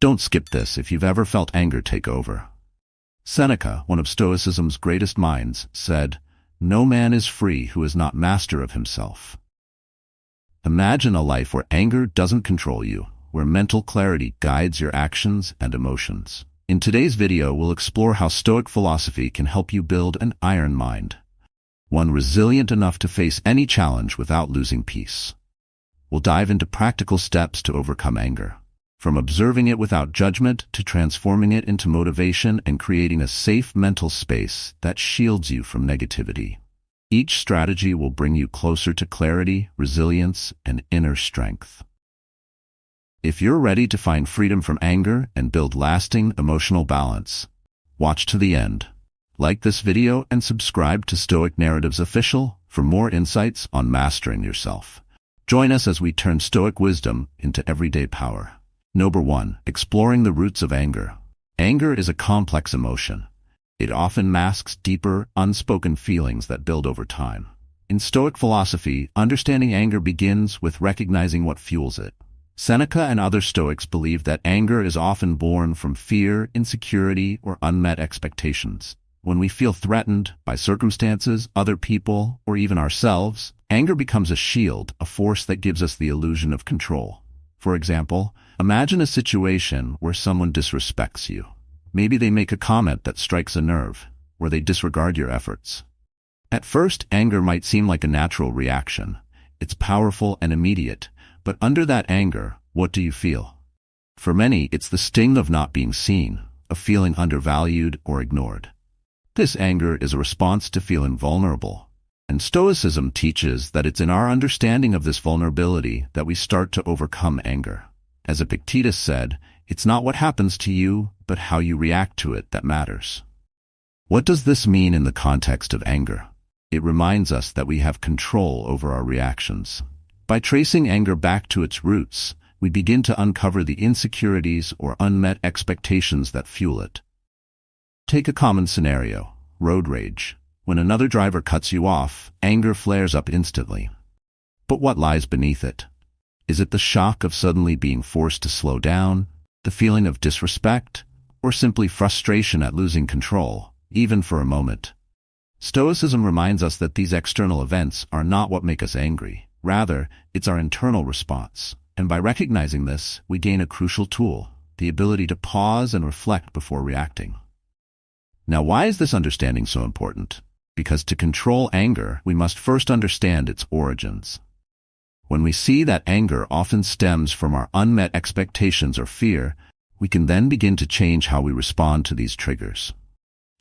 Don't skip this if you've ever felt anger take over. Seneca, one of Stoicism's greatest minds, said, "No man is free who is not master of himself." Imagine a life where anger doesn't control you, where mental clarity guides your actions and emotions. In today's video, we'll explore how Stoic philosophy can help you build an iron mind, one resilient enough to face any challenge without losing peace. We'll dive into practical steps to overcome anger, from observing it without judgment to transforming it into motivation and creating a safe mental space that shields you from negativity. Each strategy will bring you closer to clarity, resilience, and inner strength. If you're ready to find freedom from anger and build lasting emotional balance, watch to the end. Like this video and subscribe to Stoic Narratives Official for more insights on mastering yourself. Join us as we turn Stoic wisdom into everyday power. Number 1. Exploring the roots of anger. Anger is a complex emotion. It often masks deeper, unspoken feelings that build over time. In Stoic philosophy, understanding anger begins with recognizing what fuels it. Seneca and other Stoics believe that anger is often born from fear, insecurity, or unmet expectations. When we feel threatened by circumstances, other people, or even ourselves, anger becomes a shield, a force that gives us the illusion of control. For example, imagine a situation where someone disrespects you. Maybe they make a comment that strikes a nerve, or they disregard your efforts. At first, anger might seem like a natural reaction. It's powerful and immediate, but under that anger, what do you feel? For many, it's the sting of not being seen, of feeling undervalued or ignored. This anger is a response to feeling vulnerable, and Stoicism teaches that it's in our understanding of this vulnerability that we start to overcome anger. As Epictetus said, it's not what happens to you, but how you react to it that matters. What does this mean in the context of anger? It reminds us that we have control over our reactions. By tracing anger back to its roots, we begin to uncover the insecurities or unmet expectations that fuel it. Take a common scenario, road rage. When another driver cuts you off, anger flares up instantly. But what lies beneath it? Is it the shock of suddenly being forced to slow down, the feeling of disrespect, or simply frustration at losing control, even for a moment? Stoicism reminds us that these external events are not what make us angry. Rather, it's our internal response. And by recognizing this, we gain a crucial tool, the ability to pause and reflect before reacting. Now, why is this understanding so important? Because to control anger, we must first understand its origins. When we see that anger often stems from our unmet expectations or fear, we can then begin to change how we respond to these triggers.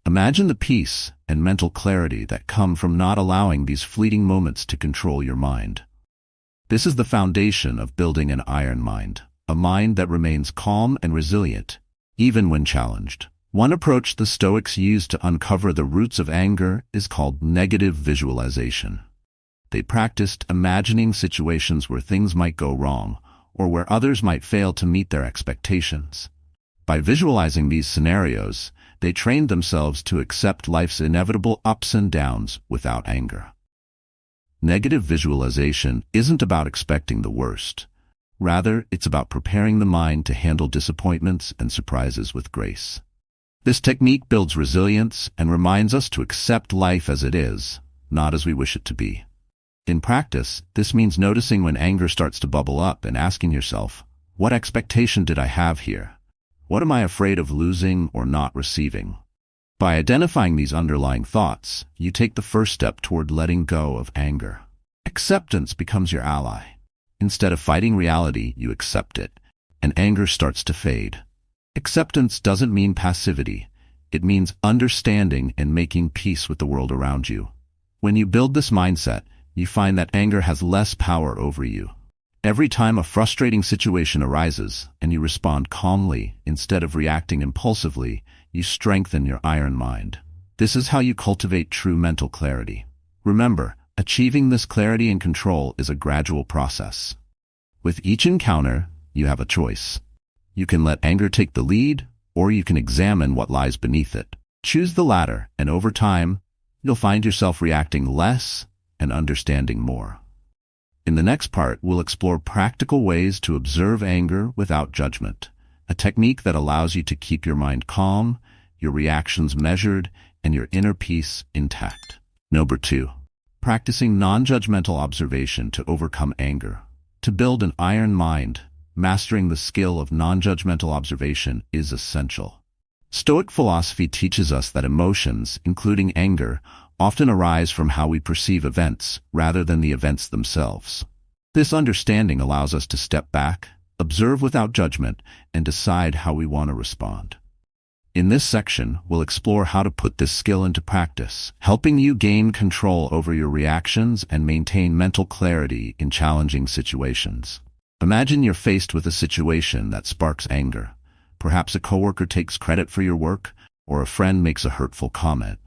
Imagine the peace and mental clarity that come from not allowing these fleeting moments to control your mind. This is the foundation of building an iron mind, a mind that remains calm and resilient, even when challenged. One approach the Stoics use to uncover the roots of anger is called negative visualization. They practiced imagining situations where things might go wrong, or where others might fail to meet their expectations. By visualizing these scenarios, they trained themselves to accept life's inevitable ups and downs without anger. Negative visualization isn't about expecting the worst. Rather, it's about preparing the mind to handle disappointments and surprises with grace. This technique builds resilience and reminds us to accept life as it is, not as we wish it to be. In practice, this means noticing when anger starts to bubble up and asking yourself, what expectation did I have here? What am I afraid of losing or not receiving? By identifying these underlying thoughts, you take the first step toward letting go of anger. Acceptance becomes your ally. Instead of fighting reality, you accept it, and anger starts to fade. Acceptance doesn't mean passivity. It means understanding and making peace with the world around you. When you build this mindset, you find that anger has less power over you. Every time a frustrating situation arises and you respond calmly instead of reacting impulsively, you strengthen your iron mind. This is how you cultivate true mental clarity. Remember, achieving this clarity and control is a gradual process. With each encounter, you have a choice. You can let anger take the lead, or you can examine what lies beneath it. Choose the latter, and over time, you'll find yourself reacting less and understanding more. In the next part, we'll explore practical ways to observe anger without judgment, a technique that allows you to keep your mind calm, your reactions measured, and your inner peace intact. Number 2. Practicing non-judgmental observation to overcome anger. To build an iron mind, mastering the skill of non-judgmental observation is essential. Stoic philosophy teaches us that emotions, including anger, often arise from how we perceive events rather than the events themselves. This understanding allows us to step back, observe without judgment, and decide how we want to respond. In this section, we'll explore how to put this skill into practice, helping you gain control over your reactions and maintain mental clarity in challenging situations. Imagine you're faced with a situation that sparks anger. Perhaps a coworker takes credit for your work, or a friend makes a hurtful comment.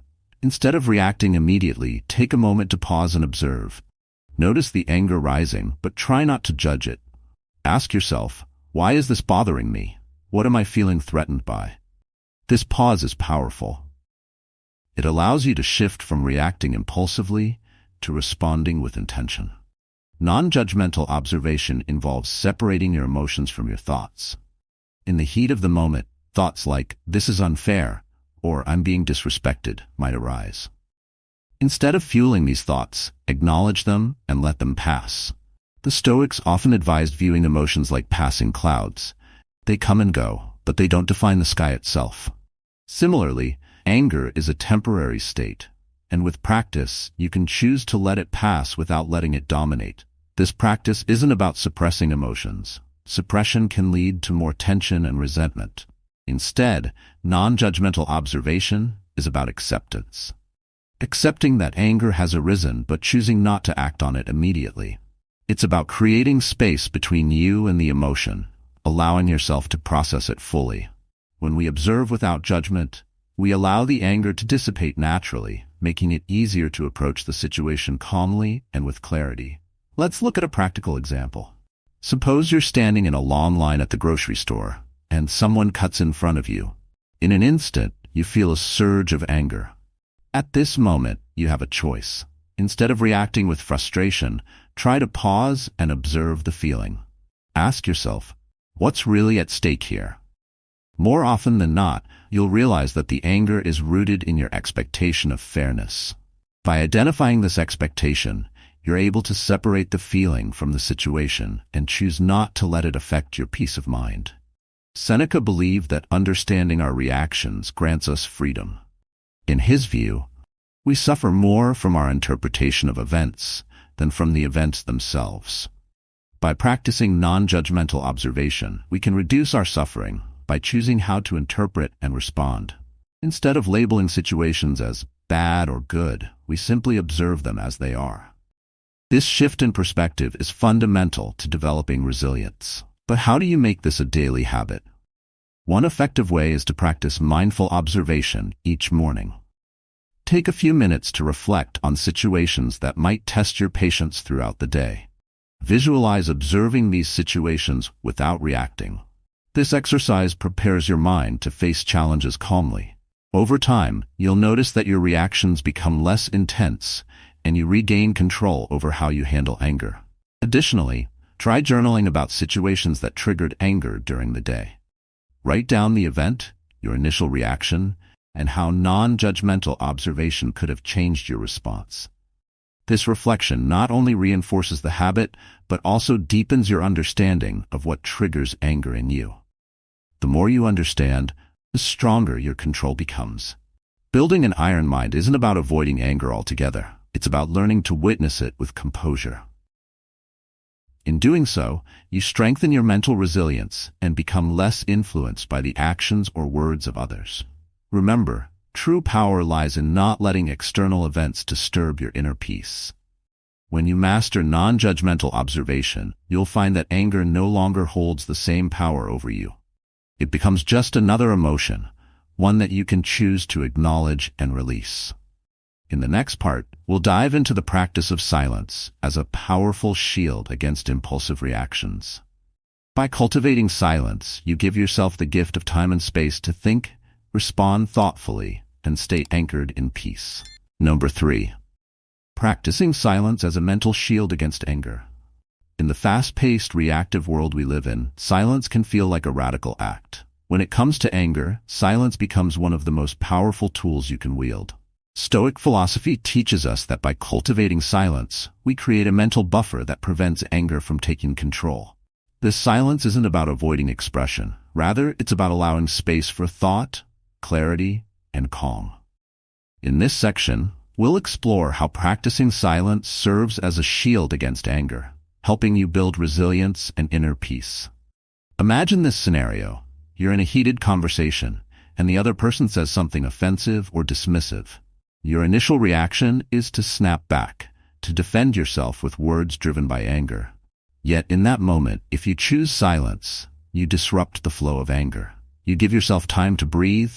Instead of reacting immediately, take a moment to pause and observe. Notice the anger rising, but try not to judge it. Ask yourself, why is this bothering me? What am I feeling threatened by? This pause is powerful. It allows you to shift from reacting impulsively to responding with intention. Non-judgmental observation involves separating your emotions from your thoughts. In the heat of the moment, thoughts like, "This is unfair," or "I'm being disrespected," might arise. Instead of fueling these thoughts, acknowledge them and let them pass. The Stoics often advised viewing emotions like passing clouds. They come and go, but they don't define the sky itself. Similarly, anger is a temporary state, and with practice, you can choose to let it pass without letting it dominate. This practice isn't about suppressing emotions. Suppression can lead to more tension and resentment. Instead, non-judgmental observation is about acceptance. Accepting that anger has arisen but choosing not to act on it immediately. It's about creating space between you and the emotion, allowing yourself to process it fully. When we observe without judgment, we allow the anger to dissipate naturally, making it easier to approach the situation calmly and with clarity. Let's look at a practical example. Suppose you're standing in a long line at the grocery store, and someone cuts in front of you. In an instant, you feel a surge of anger. At this moment, you have a choice. Instead of reacting with frustration, try to pause and observe the feeling. Ask yourself, what's really at stake here? More often than not, you'll realize that the anger is rooted in your expectation of fairness. By identifying this expectation, you're able to separate the feeling from the situation and choose not to let it affect your peace of mind. Seneca believed that understanding our reactions grants us freedom. In his view, we suffer more from our interpretation of events than from the events themselves. By practicing non-judgmental observation, we can reduce our suffering by choosing how to interpret and respond. Instead of labeling situations as bad or good, we simply observe them as they are. This shift in perspective is fundamental to developing resilience. But how do you make this a daily habit? One effective way is to practice mindful observation each morning. Take a few minutes to reflect on situations that might test your patience throughout the day. Visualize observing these situations without reacting. This exercise prepares your mind to face challenges calmly. Over time, you'll notice that your reactions become less intense and you regain control over how you handle anger. Additionally, try journaling about situations that triggered anger during the day. Write down the event, your initial reaction, and how non-judgmental observation could have changed your response. This reflection not only reinforces the habit, but also deepens your understanding of what triggers anger in you. The more you understand, the stronger your control becomes. Building an iron mind isn't about avoiding anger altogether. It's about learning to witness it with composure. In doing so, you strengthen your mental resilience and become less influenced by the actions or words of others. Remember, true power lies in not letting external events disturb your inner peace. When you master non-judgmental observation, you'll find that anger no longer holds the same power over you. It becomes just another emotion, one that you can choose to acknowledge and release. In the next part, we'll dive into the practice of silence as a powerful shield against impulsive reactions. By cultivating silence, you give yourself the gift of time and space to think, respond thoughtfully, and stay anchored in peace. Number 3. Practicing silence as a mental shield against anger. In the fast-paced, reactive world we live in, silence can feel like a radical act. When it comes to anger, silence becomes one of the most powerful tools you can wield. Stoic philosophy teaches us that by cultivating silence, we create a mental buffer that prevents anger from taking control. This silence isn't about avoiding expression. Rather, it's about allowing space for thought, clarity, and calm. In this section, we'll explore how practicing silence serves as a shield against anger, helping you build resilience and inner peace. Imagine this scenario. You're in a heated conversation, and the other person says something offensive or dismissive. Your initial reaction is to snap back, to defend yourself with words driven by anger. Yet in that moment, if you choose silence, you disrupt the flow of anger. You give yourself time to breathe,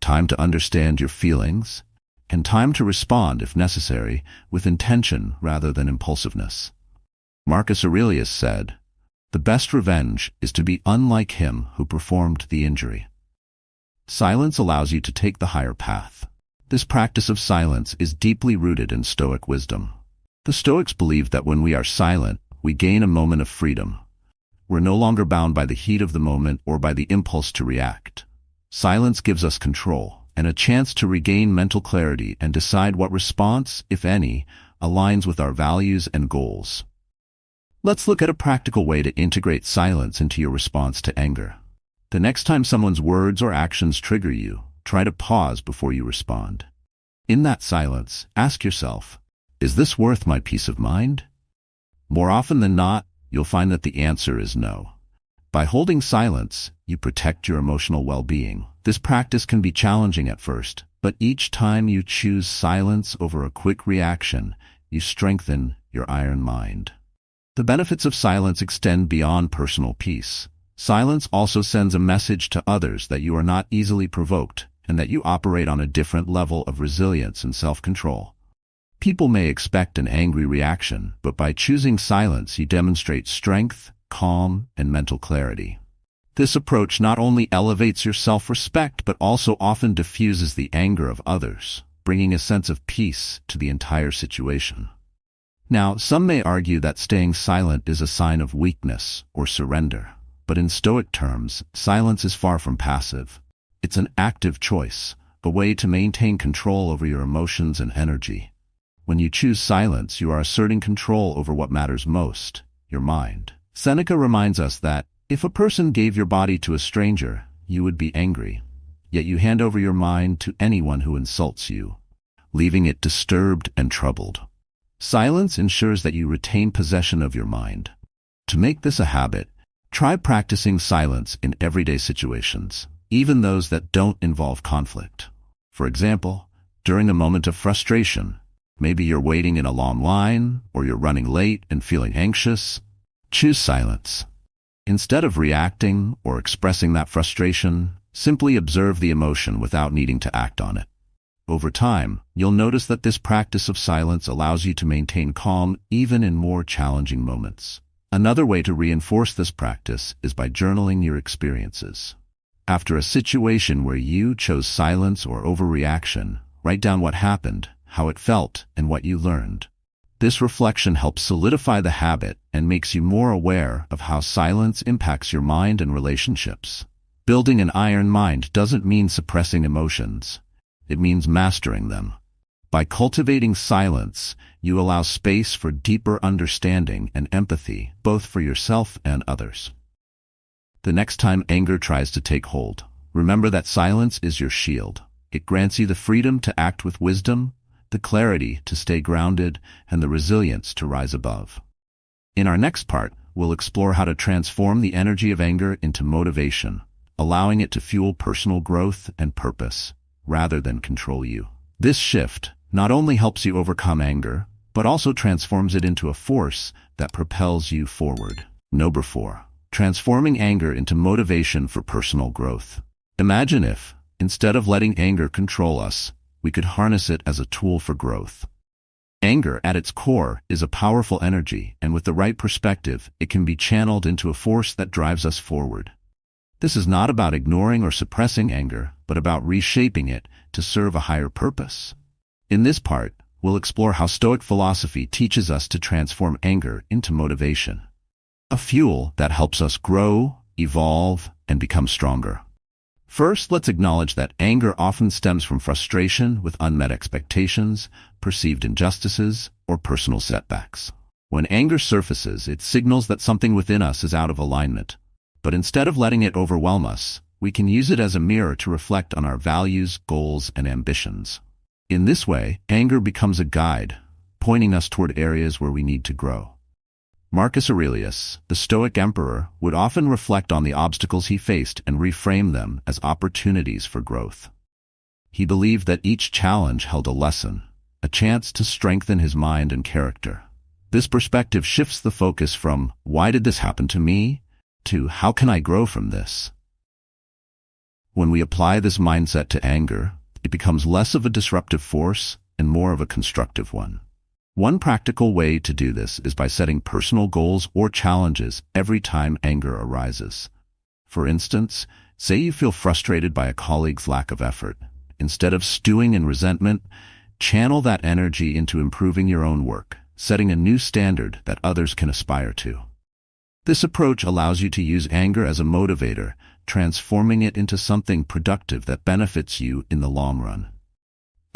time to understand your feelings, and time to respond, if necessary, with intention rather than impulsiveness. Marcus Aurelius said, "The best revenge is to be unlike him who performed the injury." Silence allows you to take the higher path. This practice of silence is deeply rooted in Stoic wisdom. The Stoics believe that when we are silent, we gain a moment of freedom. We're no longer bound by the heat of the moment or by the impulse to react. Silence gives us control and a chance to regain mental clarity and decide what response, if any, aligns with our values and goals. Let's look at a practical way to integrate silence into your response to anger. The next time someone's words or actions trigger you, try to pause before you respond. In that silence, ask yourself, is this worth my peace of mind? More often than not, you'll find that the answer is no. By holding silence, you protect your emotional well-being. This practice can be challenging at first, but each time you choose silence over a quick reaction, you strengthen your iron mind. The benefits of silence extend beyond personal peace. Silence also sends a message to others that you are not easily provoked and that you operate on a different level of resilience and self-control. People may expect an angry reaction, but by choosing silence, you demonstrate strength, calm, and mental clarity. This approach not only elevates your self-respect, but also often diffuses the anger of others, bringing a sense of peace to the entire situation. Now, some may argue that staying silent is a sign of weakness or surrender, but in Stoic terms, silence is far from passive. It's an active choice, a way to maintain control over your emotions and energy. When you choose silence, you are asserting control over what matters most, your mind. Seneca reminds us that, if a person gave your body to a stranger, you would be angry. Yet you hand over your mind to anyone who insults you, leaving it disturbed and troubled. Silence ensures that you retain possession of your mind. To make this a habit, try practicing silence in everyday situations, even those that don't involve conflict. For example, during a moment of frustration, maybe you're waiting in a long line, or you're running late and feeling anxious, choose silence. Instead of reacting or expressing that frustration, simply observe the emotion without needing to act on it. Over time, you'll notice that this practice of silence allows you to maintain calm even in more challenging moments. Another way to reinforce this practice is by journaling your experiences. After a situation where you chose silence or overreaction, write down what happened, how it felt, and what you learned. This reflection helps solidify the habit and makes you more aware of how silence impacts your mind and relationships. Building an iron mind doesn't mean suppressing emotions. It means mastering them. By cultivating silence, you allow space for deeper understanding and empathy, both for yourself and others. The next time anger tries to take hold, remember that silence is your shield. It grants you the freedom to act with wisdom, the clarity to stay grounded, and the resilience to rise above. In our next part, we'll explore how to transform the energy of anger into motivation, allowing it to fuel personal growth and purpose, rather than control you. This shift not only helps you overcome anger, but also transforms it into a force that propels you forward. Number 4. Transforming anger into motivation for personal growth. Imagine if, instead of letting anger control us, we could harness it as a tool for growth. Anger, at its core, is a powerful energy, and with the right perspective, it can be channeled into a force that drives us forward. This is not about ignoring or suppressing anger, but about reshaping it to serve a higher purpose. In this part, we'll explore how Stoic philosophy teaches us to transform anger into motivation. a fuel that helps us grow, evolve, and become stronger. First, let's acknowledge that anger often stems from frustration with unmet expectations, perceived injustices, or personal setbacks. When anger surfaces, it signals that something within us is out of alignment. But instead of letting it overwhelm us, we can use it as a mirror to reflect on our values, goals, and ambitions. In this way, anger becomes a guide, pointing us toward areas where we need to grow. Marcus Aurelius, the Stoic emperor, would often reflect on the obstacles he faced and reframe them as opportunities for growth. He believed that each challenge held a lesson, a chance to strengthen his mind and character. This perspective shifts the focus from, "Why did this happen to me?" to, "How can I grow from this?" When we apply this mindset to anger, it becomes less of a disruptive force and more of a constructive one. One practical way to do this is by setting personal goals or challenges every time anger arises. For instance, say you feel frustrated by a colleague's lack of effort. Instead of stewing in resentment, channel that energy into improving your own work, setting a new standard that others can aspire to. This approach allows you to use anger as a motivator, transforming it into something productive that benefits you in the long run.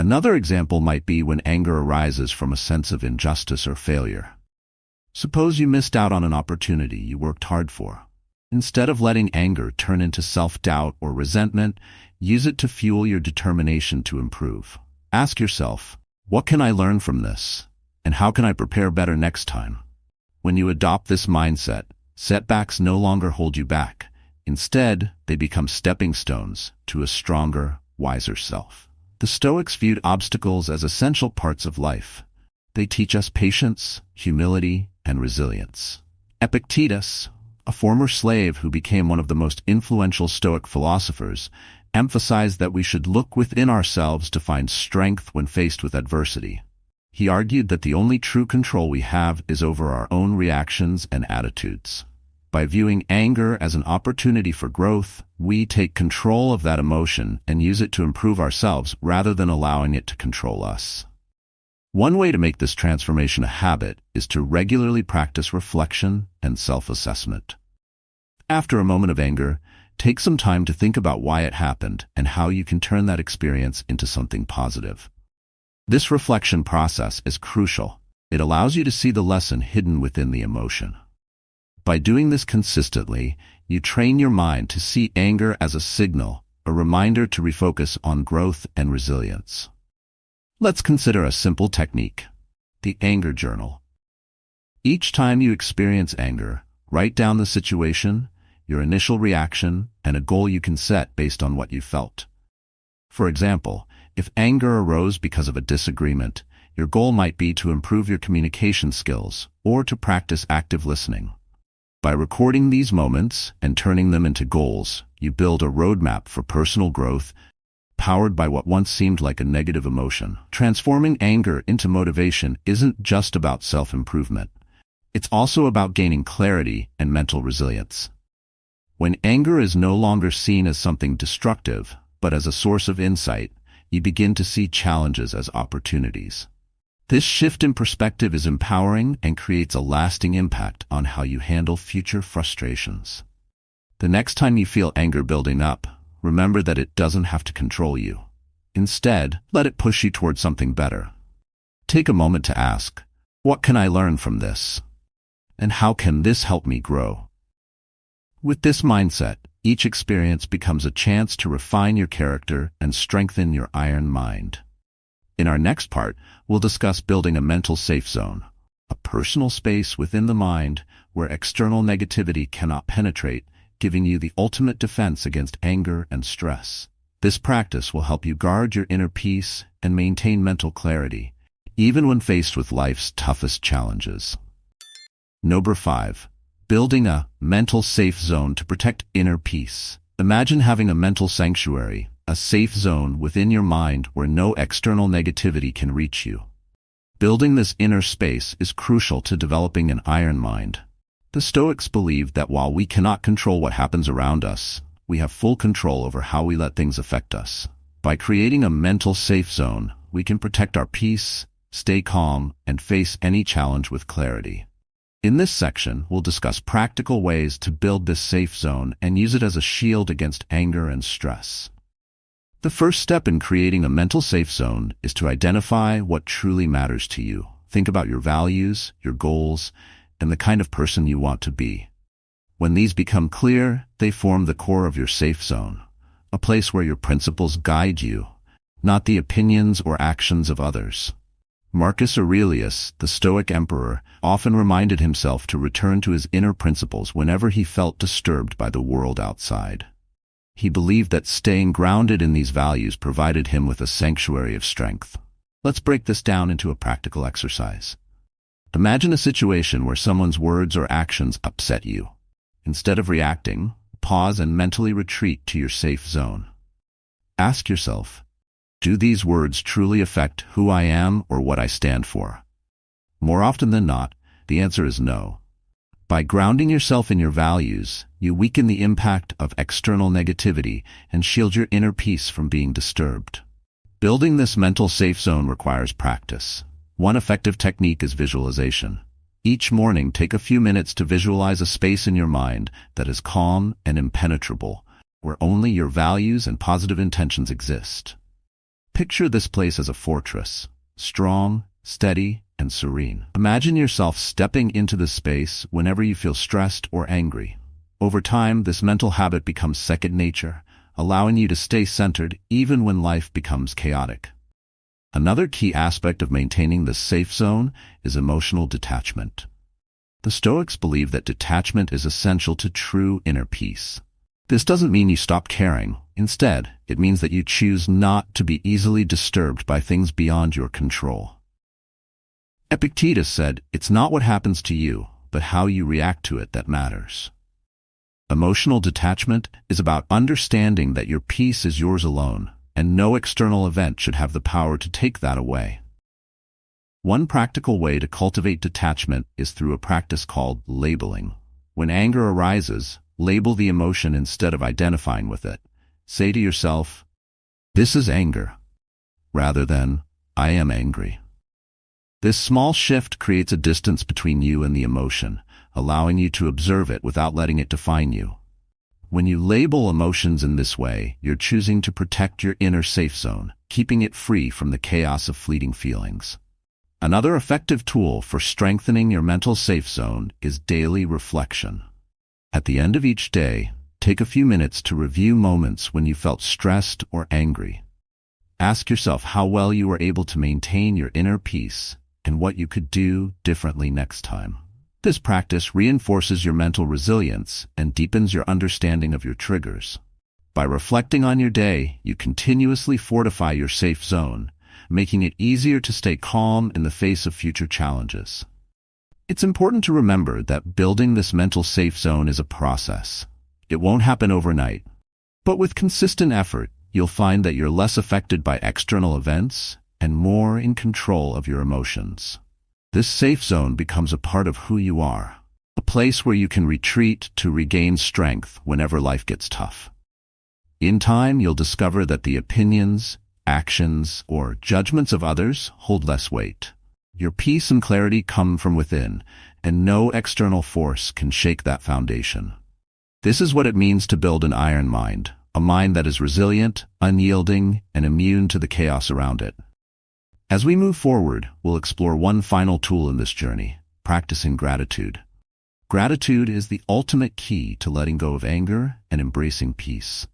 Another example might be when anger arises from a sense of injustice or failure. Suppose you missed out on an opportunity you worked hard for. Instead of letting anger turn into self-doubt or resentment, use it to fuel your determination to improve. Ask yourself, what can I learn from this? And how can I prepare better next time? When you adopt this mindset, setbacks no longer hold you back. Instead, they become stepping stones to a stronger, wiser self. The Stoics viewed obstacles as essential parts of life. They teach us patience, humility, and resilience. Epictetus, a former slave who became one of the most influential Stoic philosophers, emphasized that we should look within ourselves to find strength when faced with adversity. He argued that the only true control we have is over our own reactions and attitudes. By viewing anger as an opportunity for growth, we take control of that emotion and use it to improve ourselves rather than allowing it to control us. One way to make this transformation a habit is to regularly practice reflection and self-assessment. After a moment of anger, take some time to think about why it happened and how you can turn that experience into something positive. This reflection process is crucial. It allows you to see the lesson hidden within the emotion. By doing this consistently, you train your mind to see anger as a signal, a reminder to refocus on growth and resilience. Let's consider a simple technique, the anger journal. Each time you experience anger, write down the situation, your initial reaction, and a goal you can set based on what you felt. For example, if anger arose because of a disagreement, your goal might be to improve your communication skills or to practice active listening. By recording these moments and turning them into goals, you build a roadmap for personal growth, powered by what once seemed like a negative emotion. Transforming anger into motivation isn't just about self-improvement. It's also about gaining clarity and mental resilience. When anger is no longer seen as something destructive, but as a source of insight, you begin to see challenges as opportunities. This shift in perspective is empowering and creates a lasting impact on how you handle future frustrations. The next time you feel anger building up, remember that it doesn't have to control you. Instead, let it push you toward something better. Take a moment to ask, what can I learn from this? And how can this help me grow? With this mindset, each experience becomes a chance to refine your character and strengthen your iron mind. In our next part, we'll discuss building a mental safe zone, a personal space within the mind where external negativity cannot penetrate, giving you the ultimate defense against anger and stress. This practice will help you guard your inner peace and maintain mental clarity, even when faced with life's toughest challenges. Number 5. Building a mental safe zone to protect inner peace. Imagine having a mental sanctuary, a safe zone within your mind where no external negativity can reach you. Building this inner space is crucial to developing an iron mind. The Stoics believed that while we cannot control what happens around us, we have full control over how we let things affect us. By creating a mental safe zone, we can protect our peace, stay calm, and face any challenge with clarity. In this section, we'll discuss practical ways to build this safe zone and use it as a shield against anger and stress. The first step in creating a mental safe zone is to identify what truly matters to you. Think about your values, your goals, and the kind of person you want to be. When these become clear, they form the core of your safe zone, a place where your principles guide you, not the opinions or actions of others. Marcus Aurelius, the Stoic emperor, often reminded himself to return to his inner principles whenever he felt disturbed by the world outside. He believed that staying grounded in these values provided him with a sanctuary of strength. Let's break this down into a practical exercise. Imagine a situation where someone's words or actions upset you. Instead of reacting, pause and mentally retreat to your safe zone. Ask yourself, do these words truly affect who I am or what I stand for? More often than not, the answer is no. By grounding yourself in your values, you weaken the impact of external negativity and shield your inner peace from being disturbed. Building this mental safe zone requires practice. One effective technique is visualization. Each morning, take a few minutes to visualize a space in your mind that is calm and impenetrable, where only your values and positive intentions exist. Picture this place as a fortress, strong, steady, and serene. Imagine yourself stepping into this space whenever you feel stressed or angry. Over time, this mental habit becomes second nature, allowing you to stay centered even when life becomes chaotic. Another key aspect of maintaining this safe zone is emotional detachment. The Stoics believe that detachment is essential to true inner peace. This doesn't mean you stop caring. Instead, it means that you choose not to be easily disturbed by things beyond your control. Epictetus said, "It's not what happens to you, but how you react to it that matters." Emotional detachment is about understanding that your peace is yours alone, and no external event should have the power to take that away. One practical way to cultivate detachment is through a practice called labeling. When anger arises, label the emotion instead of identifying with it. Say to yourself, "This is anger," rather than, "I am angry." This small shift creates a distance between you and the emotion, allowing you to observe it without letting it define you. When you label emotions in this way, you're choosing to protect your inner safe zone, keeping it free from the chaos of fleeting feelings. Another effective tool for strengthening your mental safe zone is daily reflection. At the end of each day, take a few minutes to review moments when you felt stressed or angry. Ask yourself how well you were able to maintain your inner peace and what you could do differently next time. This practice reinforces your mental resilience and deepens your understanding of your triggers. By reflecting on your day, you continuously fortify your safe zone, making it easier to stay calm in the face of future challenges. It's important to remember that building this mental safe zone is a process. It won't happen overnight. But with consistent effort, you'll find that you're less affected by external events and more in control of your emotions. This safe zone becomes a part of who you are, a place where you can retreat to regain strength whenever life gets tough. In time, you'll discover that the opinions, actions, or judgments of others hold less weight. Your peace and clarity come from within, and no external force can shake that foundation. This is what it means to build an iron mind, a mind that is resilient, unyielding, and immune to the chaos around it. As we move forward, we'll explore one final tool in this journey, practicing gratitude. Gratitude is the ultimate key to letting go of anger and embracing peace.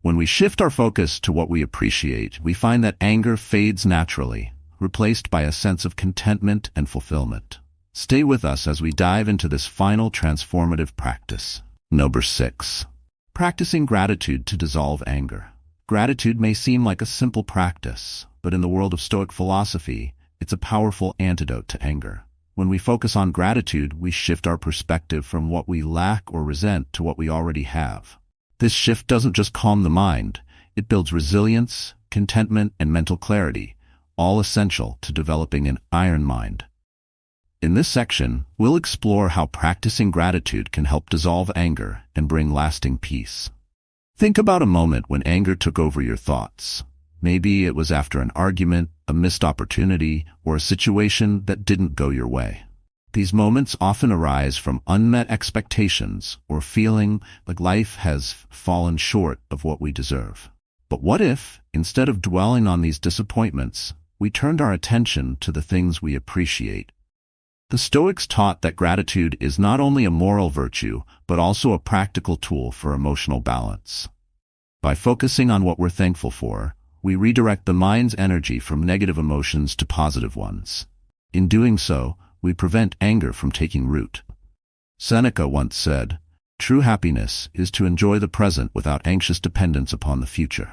When we shift our focus to what we appreciate, we find that anger fades naturally, replaced by a sense of contentment and fulfillment. Stay with us as we dive into this final transformative practice. Number 6. Practicing gratitude to dissolve anger. Gratitude may seem like a simple practice, but in the world of Stoic philosophy, it's a powerful antidote to anger. When we focus on gratitude, we shift our perspective from what we lack or resent to what we already have. This shift doesn't just calm the mind, it builds resilience, contentment, and mental clarity, all essential to developing an iron mind. In this section, we'll explore how practicing gratitude can help dissolve anger and bring lasting peace. Think about a moment when anger took over your thoughts. Maybe it was after an argument, a missed opportunity, or a situation that didn't go your way. These moments often arise from unmet expectations or feeling like life has fallen short of what we deserve. But what if, instead of dwelling on these disappointments, we turned our attention to the things we appreciate? The Stoics taught that gratitude is not only a moral virtue, but also a practical tool for emotional balance. By focusing on what we're thankful for, we redirect the mind's energy from negative emotions to positive ones. In doing so, we prevent anger from taking root. Seneca once said, "True happiness is to enjoy the present without anxious dependence upon the future."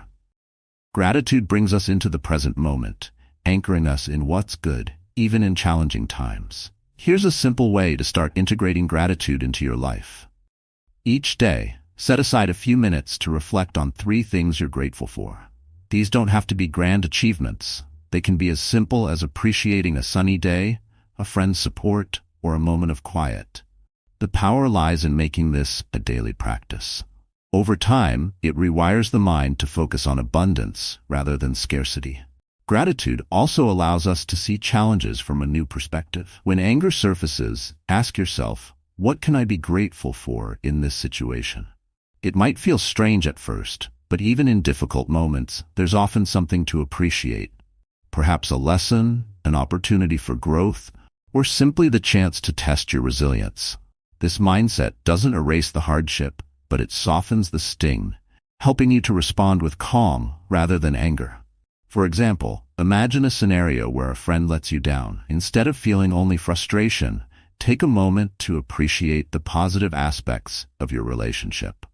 Gratitude brings us into the present moment, anchoring us in what's good, even in challenging times. Here's a simple way to start integrating gratitude into your life. Each day, set aside a few minutes to reflect on 3 things you're grateful for. These don't have to be grand achievements. They can be as simple as appreciating a sunny day, a friend's support, or a moment of quiet. The power lies in making this a daily practice. Over time, it rewires the mind to focus on abundance rather than scarcity. Gratitude also allows us to see challenges from a new perspective. When anger surfaces, ask yourself, what can I be grateful for in this situation? It might feel strange at first, but even in difficult moments, there's often something to appreciate. Perhaps a lesson, an opportunity for growth, or simply the chance to test your resilience. This mindset doesn't erase the hardship, but it softens the sting, helping you to respond with calm rather than anger. For example, imagine a scenario where a friend lets you down. Instead of feeling only frustration, take a moment to appreciate the positive aspects of your relationship.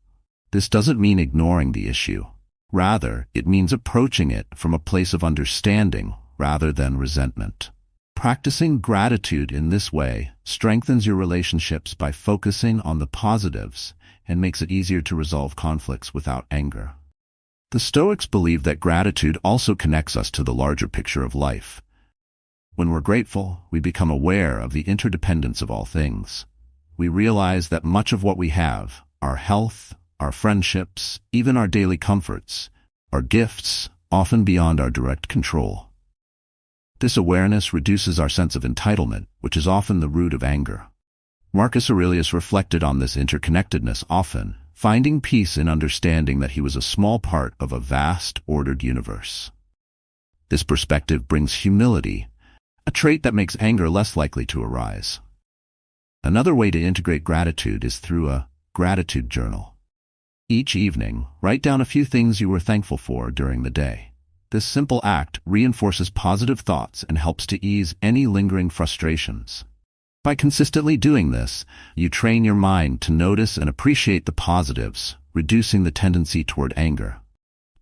This doesn't mean ignoring the issue. Rather, it means approaching it from a place of understanding rather than resentment. Practicing gratitude in this way strengthens your relationships by focusing on the positives and makes it easier to resolve conflicts without anger. The Stoics believe that gratitude also connects us to the larger picture of life. When we're grateful, we become aware of the interdependence of all things. We realize that much of what we have, our health, our friendships, even our daily comforts, are gifts, often beyond our direct control. This awareness reduces our sense of entitlement, which is often the root of anger. Marcus Aurelius reflected on this interconnectedness often, finding peace in understanding that he was a small part of a vast, ordered universe. This perspective brings humility, a trait that makes anger less likely to arise. Another way to integrate gratitude is through a gratitude journal. Each evening, write down a few things you were thankful for during the day. This simple act reinforces positive thoughts and helps to ease any lingering frustrations. By consistently doing this, you train your mind to notice and appreciate the positives, reducing the tendency toward anger.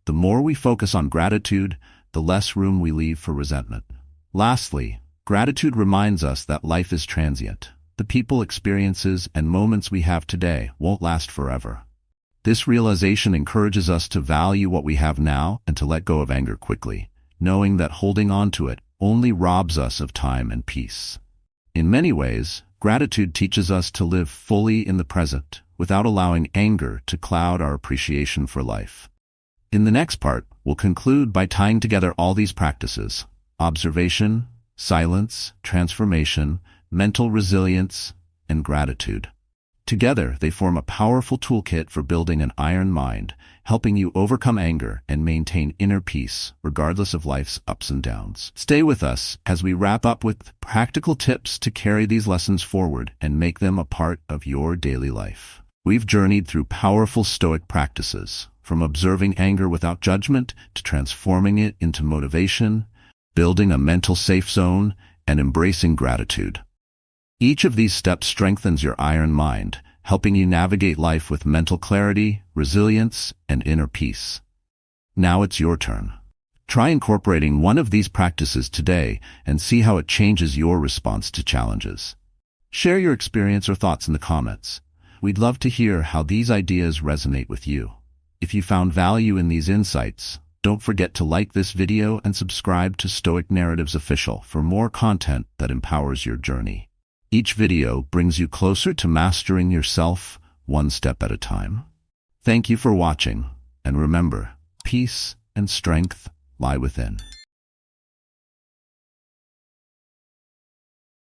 The more we focus on gratitude, the less room we leave for resentment. Lastly, gratitude reminds us that life is transient. The people, experiences, and moments we have today won't last forever. This realization encourages us to value what we have now and to let go of anger quickly, knowing that holding on to it only robs us of time and peace. In many ways, gratitude teaches us to live fully in the present, without allowing anger to cloud our appreciation for life. In the next part, we'll conclude by tying together all these practices: observation, silence, transformation, mental resilience, and gratitude. Together, they form a powerful toolkit for building an iron mind, helping you overcome anger and maintain inner peace, regardless of life's ups and downs. Stay with us as we wrap up with practical tips to carry these lessons forward and make them a part of your daily life. We've journeyed through powerful Stoic practices, from observing anger without judgment to transforming it into motivation, building a mental safe zone, and embracing gratitude. Each of these steps strengthens your iron mind, helping you navigate life with mental clarity, resilience, and inner peace. Now it's your turn. Try incorporating one of these practices today and see how it changes your response to challenges. Share your experience or thoughts in the comments. We'd love to hear how these ideas resonate with you. If you found value in these insights, don't forget to like this video and subscribe to Stoic Narratives Official for more content that empowers your journey. Each video brings you closer to mastering yourself, one step at a time. Thank you for watching, and remember, peace and strength lie within.